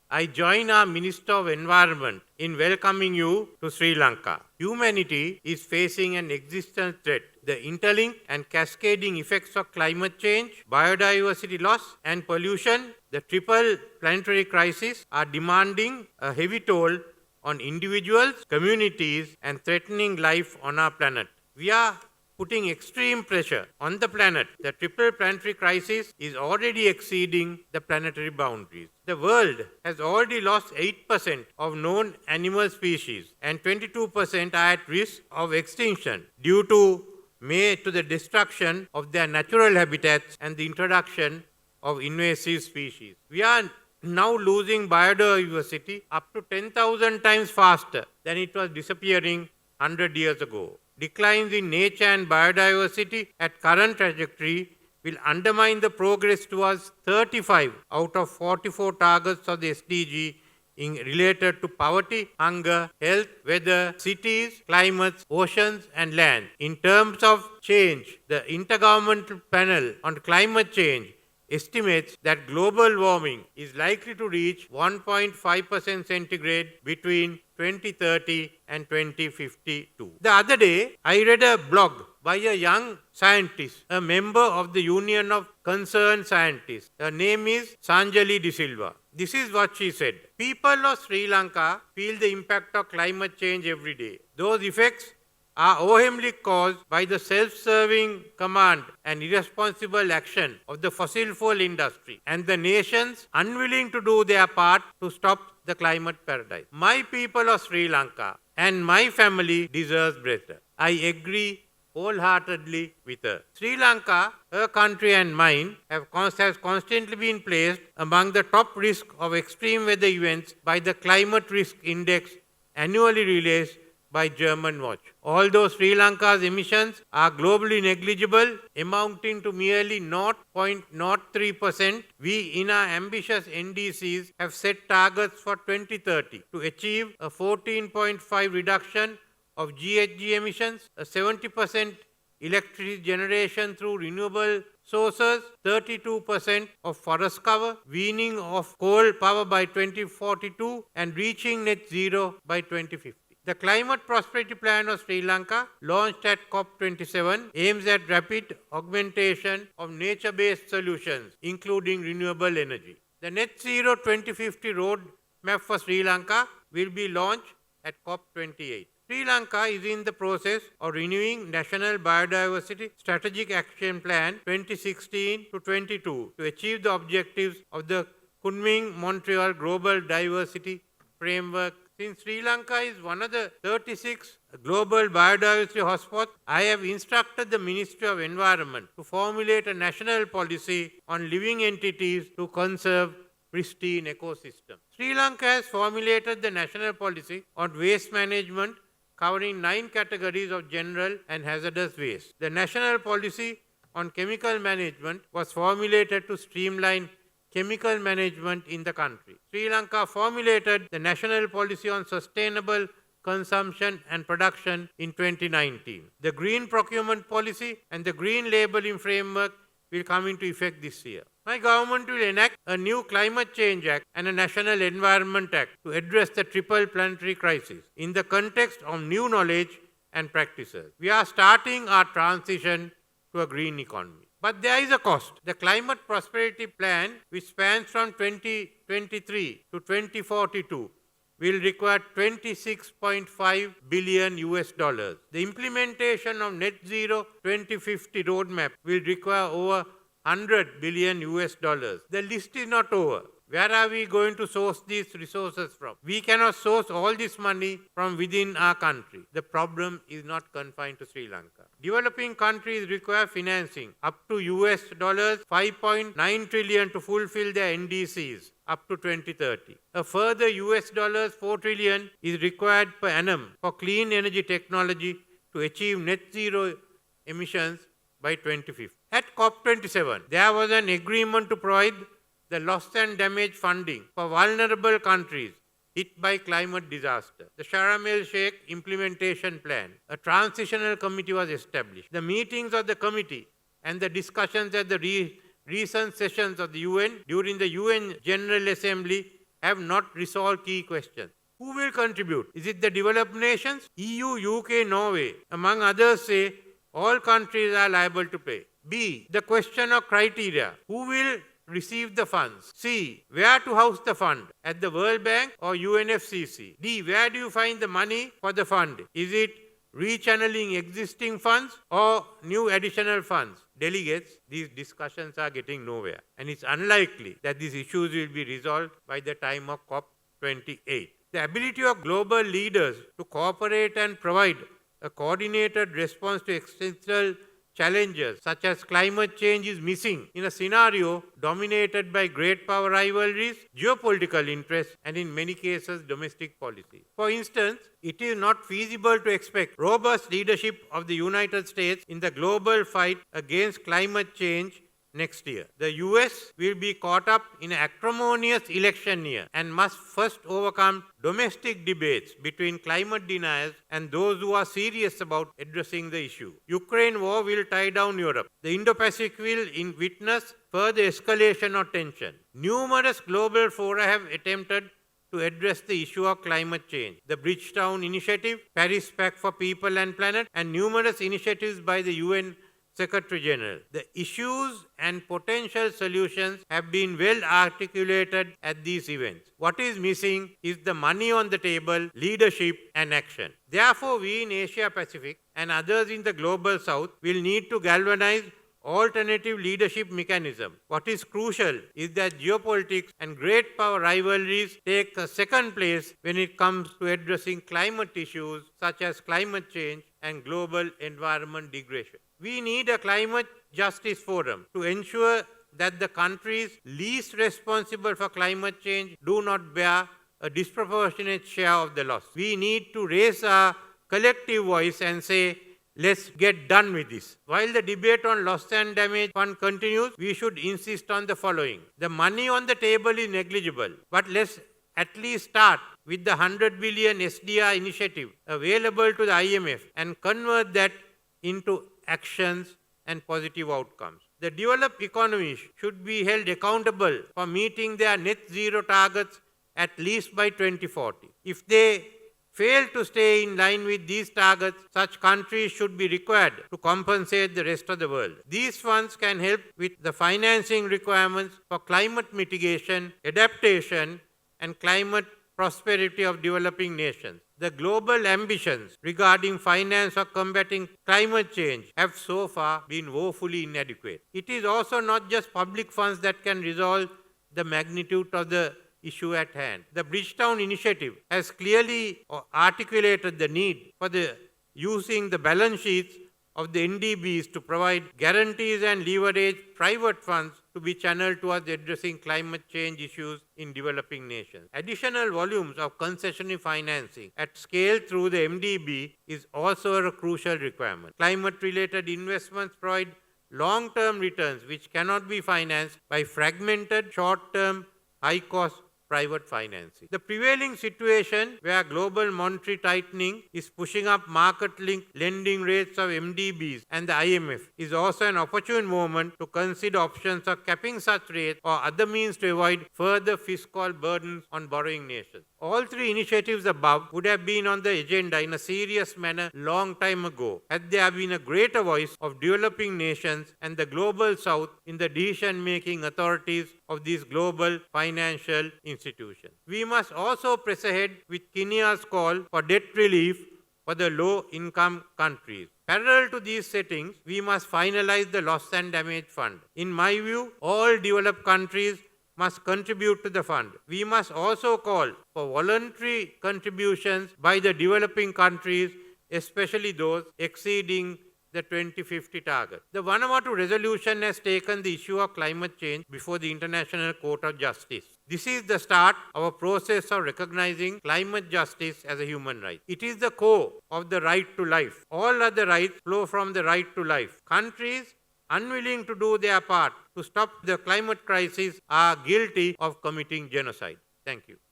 I join our Minister of Environment in welcoming you to Sri Lanka. Humanity is facing an existential threat. The interlinked and cascading effects of climate change, biodiversity loss, and pollution, the triple planetary crisis, are demanding a heavy toll on individuals, communities, and threatening life on our planet. We are putting extreme pressure on the planet. The triple planetary crisis is already exceeding the planetary boundaries. The world has already lost 8% of known animal species, and 22% are at risk of extinction due to the destruction of their natural habitats and the introduction of invasive species. We are now losing biodiversity up to 10,000 times faster than it was disappearing 100 years ago. Declines in nature and biodiversity at current trajectory will undermine the progress towards 35 out of 44 targets of the SDG related to poverty, hunger, health, weather, cities, climates, oceans, and land. In terms of change, the Intergovernmental Panel on Climate Change estimates that global warming is likely to reach 1.5% centigrade between 2030 and 2052. The other day, I read a blog by a young scientist, a member of the Union of Concerned Scientists. Her name is Sanjali De Silva. This is what she said. People of Sri Lanka feel the impact of climate change every day. Those effects are overwhelmingly caused by the self-serving command and irresponsible action of the fossil fuel industry and the nations unwilling to do their part to stop the climate paradox. My people of Sri Lanka and my family deserves better. I agree wholeheartedly with her. Sri Lanka, her country and mine, has constantly been placed among the top risk of extreme weather events by the Climate Risk Index annually released by German Watch. Although Sri Lanka's emissions are globally negligible, amounting to merely 0.03%, we in our ambitious NDCs have set targets for 2030 to achieve a 14.5 reduction of GHG emissions, a 70% electricity generation through renewable sources, 32% of forest cover, weaning of coal power by 2042, and reaching net zero by 2050. The Climate Prosperity Plan of Sri Lanka, launched at COP27, aims at rapid augmentation of nature-based solutions, including renewable energy. The Net Zero 2050 roadmap for Sri Lanka will be launched at COP28. Sri Lanka is in the process of renewing National Biodiversity Strategic Action Plan 2016 to 22 to achieve the objectives of the Kunming-Montreal Global Diversity Framework. Since Sri Lanka is one of the 36 global biodiversity hotspots, I have instructed the Ministry of Environment to formulate a national policy on living entities to conserve pristine ecosystems. Sri Lanka has formulated the national policy on waste management covering 9 categories of general and hazardous waste. The national policy on chemical management was formulated to streamline chemical management in the country. Sri Lanka formulated the national policy on sustainable consumption and production in 2019. The green procurement policy and the green labeling framework will come into effect this year. My government will enact a new Climate Change Act and a National Environment Act to address the triple planetary crisis in the context of new knowledge and practices. We are starting our transition to a green economy. But there is a cost. The Climate Prosperity Plan, which spans from 2023 to 2042, will require $26.5 billion US. The implementation of Net Zero 2050 roadmap will require over $100 billion US. The list is not over. Where are we going to source these resources from? We cannot source all this money from within our country. The problem is not confined to Sri Lanka. Developing countries require financing up to US $5.9 trillion to fulfill their NDCs up to 2030. A further US $4 trillion is required per annum for clean energy technology to achieve net zero emissions by 2050. At COP27, there was an agreement to provide the loss and damage funding for vulnerable countries hit by climate disaster. The Sharm el-Sheikh Implementation Plan, a transitional committee was established. The meetings of the committee and the discussions at the recent sessions of the UN during the UN General Assembly have not resolved key questions. Who will contribute? Is it the developed nations? EU, UK, Norway, among others, say all countries are liable to pay. B. The question of criteria. Who will receive the funds? C. Where to house the fund? At the World Bank or UNFCCC? D. Where do you find the money for the fund? Is it rechanneling existing funds or new additional funds? Delegates, these discussions are getting nowhere, and it's unlikely that these issues will be resolved by the time of COP28. The ability of global leaders to cooperate and provide a coordinated response to existential challenges such as climate change is missing in a scenario dominated by great power rivalries, geopolitical interests, and in many cases domestic policy. For instance, it is not feasible to expect robust leadership of the United States in the global fight against climate change next year. The US will be caught up in an acrimonious election year and must first overcome domestic debates between climate deniers and those who are serious about addressing the issue. Ukraine war will tie down Europe. The Indo-Pacific will witness further escalation of tension. Numerous global fora have attempted to address the issue of climate change. The Bridgetown Initiative, Paris Pact for People and Planet, and numerous initiatives by the UN Secretary General. The issues and potential solutions have been well articulated at these events. What is missing is the money on the table, leadership, and action. Therefore, we in Asia Pacific and others in the global south will need to galvanize alternative leadership mechanism. What is crucial is that geopolitics and great power rivalries take a second place when it comes to addressing climate issues such as climate change and global environment degradation. We need a climate justice forum to ensure that the countries least responsible for climate change do not bear a disproportionate share of the loss. We need to raise our collective voice and say, let's get done with this. While the debate on loss and damage fund continues, we should insist on the following. The money on the table is negligible, but let's at least start with the 100 billion SDR initiative available to the IMF and convert that into actions and positive outcomes. The developed economies should be held accountable for meeting their net zero targets at least by 2040. If they fail to stay in line with these targets, such countries should be required to compensate the rest of the world. These funds can help with the financing requirements for climate mitigation, adaptation, and climate prosperity of developing nations. The global ambitions regarding finance or combating climate change have so far been woefully inadequate. It is also not just public funds that can resolve the magnitude of the issue at hand. The Bridgetown Initiative has clearly articulated the need for using the balance sheets of the NDBs to provide guarantees and leverage private funds to be channeled towards addressing climate change issues in developing nations. Additional volumes of concessionary financing at scale through the MDB is also a crucial requirement. Climate-related investments provide long-term returns which cannot be financed by fragmented, short-term, high-cost private financing. The prevailing situation where global monetary tightening is pushing up market-linked lending rates of MDBs and the IMF is also an opportune moment to consider options of capping such rates or other means to avoid further fiscal burdens on borrowing nations. All three initiatives above would have been on the agenda in a serious manner long time ago had there been a greater voice of developing nations and the global south in the decision-making authorities of these global financial institutions. We must also press ahead with Kenya's call for debt relief for the low-income countries. Parallel to these settings, we must finalize the loss and damage fund. In my view, all developed countries must contribute to the fund. We must also call for voluntary contributions by the developing countries, especially those exceeding the 2050 target. The Vanuatu resolution has taken the issue of climate change before the International Court of Justice. This is the start of a process of recognizing climate justice as a human right. It is the core of the right to life. All other rights flow from the right to life. Countries unwilling to do their part to stop the climate crisis are guilty of committing genocide. Thank you.